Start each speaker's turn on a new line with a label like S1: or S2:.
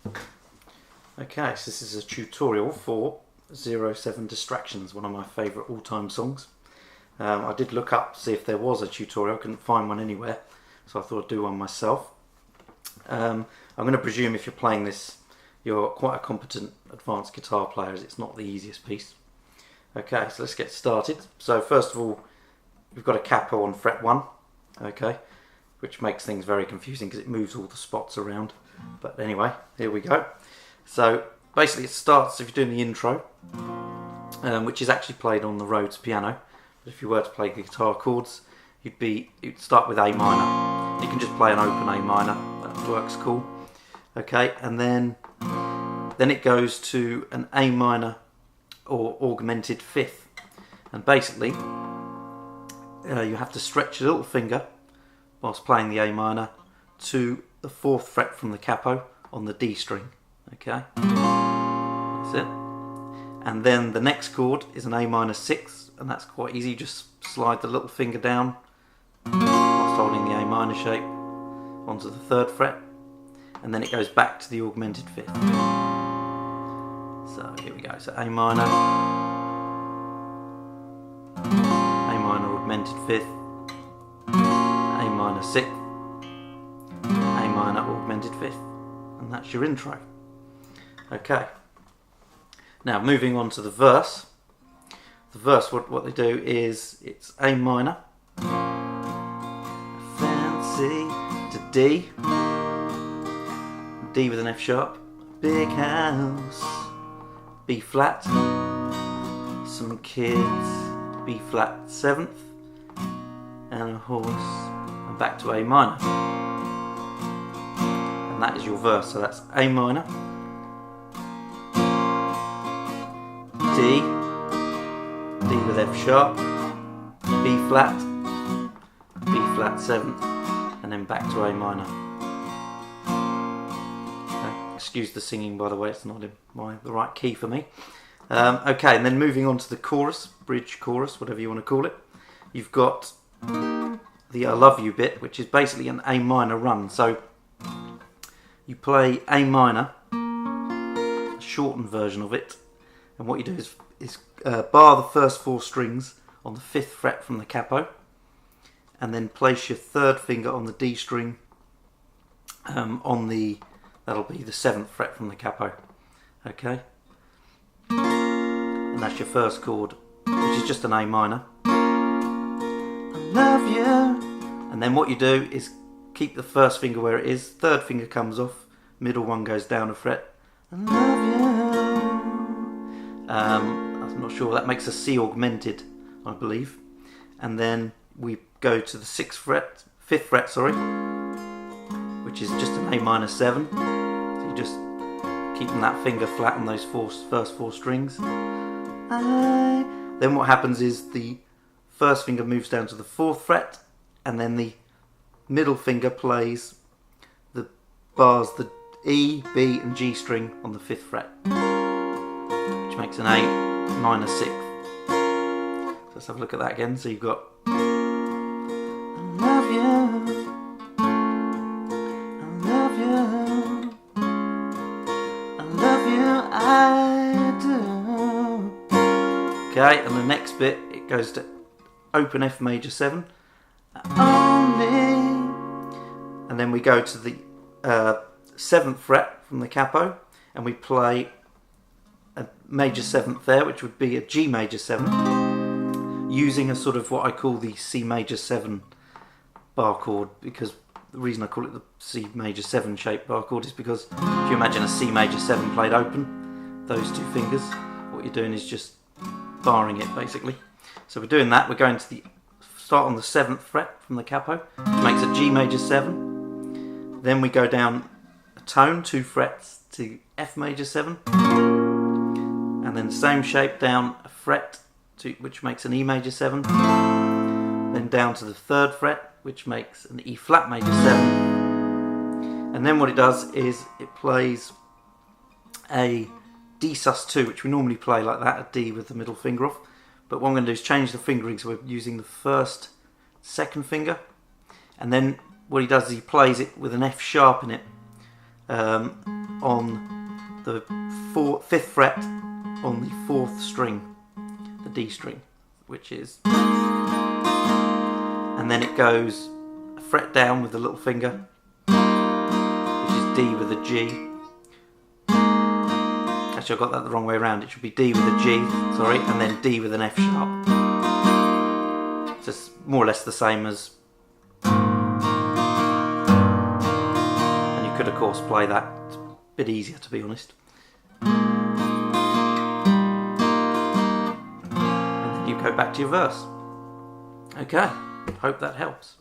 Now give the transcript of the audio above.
S1: Okay, so this is a tutorial for 07 Distractions, one of my favourite all-time songs. I did look up to see if there was a tutorial. I couldn't find one anywhere, so I thought I'd do one myself. I'm going to presume if you're playing this, you're quite a competent advanced guitar player, as it's not the easiest piece. Okay, so let's get started. So first of all, we've got a capo on fret 1, okay, which makes things very confusing because it moves all the spots around. But anyway, here we go. So basically it starts, if you're doing the intro, which is actually played on the Rhodes piano, but if you were to play the guitar chords, you'd start with A minor. You can just play an open A minor, that works cool. Okay, and then it goes to an A minor or augmented fifth, and basically you have to stretch your little finger whilst playing the A minor to the 4th fret from the capo on the D string. Okay, that's it. And then the next chord is an A minor 6, and that's quite easy. Just slide the little finger down whilst holding the A minor shape onto the 3rd fret, and then it goes back to the augmented fifth. So here we go. So A minor, augmented fifth, A minor 6th, A minor augmented fifth, and that's your intro. Okay, now moving on to the verse. The verse, what they do is it's A minor, fancy to D, D with an F sharp, big house, B flat, some kids, B flat 7th, and a horse, and back to A minor. And that is your verse. So that's A minor, D with F sharp, B flat 7th, and then back to A minor. Okay. Excuse the singing, by the way, it's not in the right key for me. Okay, and then moving on to the chorus, bridge chorus, whatever you want to call it. You've got the I love you bit, which is basically an A minor run. So you play A minor, a shortened version of it, and what you do is bar the first 4 strings on the 5th fret from the capo, and then place your 3rd finger on the D string that'll be the 7th fret from the capo. Okay, and that's your first chord, which is just an A minor. I love you. And then what you do is keep the 1st finger where it is, 3rd finger comes off, middle one goes down a fret. I love you. I'm not sure, that makes a C augmented, I believe. And then we go to the 5th fret, which is just an A minor 7. So you're just keeping that finger flat on those first 4 strings. Then what happens is the 1st finger moves down to the 4th fret, and then the middle finger plays the bars, the E, B and G string on the 5th fret, which makes an A minor 6th. So let's have a look at that again. So you've got I love you, I love you, I love you, I do. Okay, and the next bit, it goes to open F major 7, only, and then we go to the 7th fret from the capo, and we play a major 7th there, which would be a G major 7, using a sort of what I call the C major 7 bar chord, because the reason I call it the C major 7 shaped bar chord is because if you imagine a C major 7 played open, those 2 fingers, what you're doing is just barring it basically. So we're doing that, we're going to start on the 7th fret from the capo, which makes a G major 7, then we go down a tone, 2 frets to F major 7, and then same shape down a fret which makes an E major 7, then down to the 3rd fret, which makes an E flat major 7, and then what it does is it plays a D sus2, which we normally play like that, a D with the middle finger off, but what I'm going to do is change the fingering, so we're using the 1st, 2nd finger, and then what he does is he plays it with an F sharp in it, on the 5th fret on the 4th string, the D string, which is, and then it goes a fret down with the little finger, which is D with a G. Actually, I got that the wrong way around. It should be D with a G, sorry, and then D with an F sharp. So it's more or less the same as, and you could of course play that. It's a bit easier, to be honest. And then you go back to your verse. Okay, hope that helps.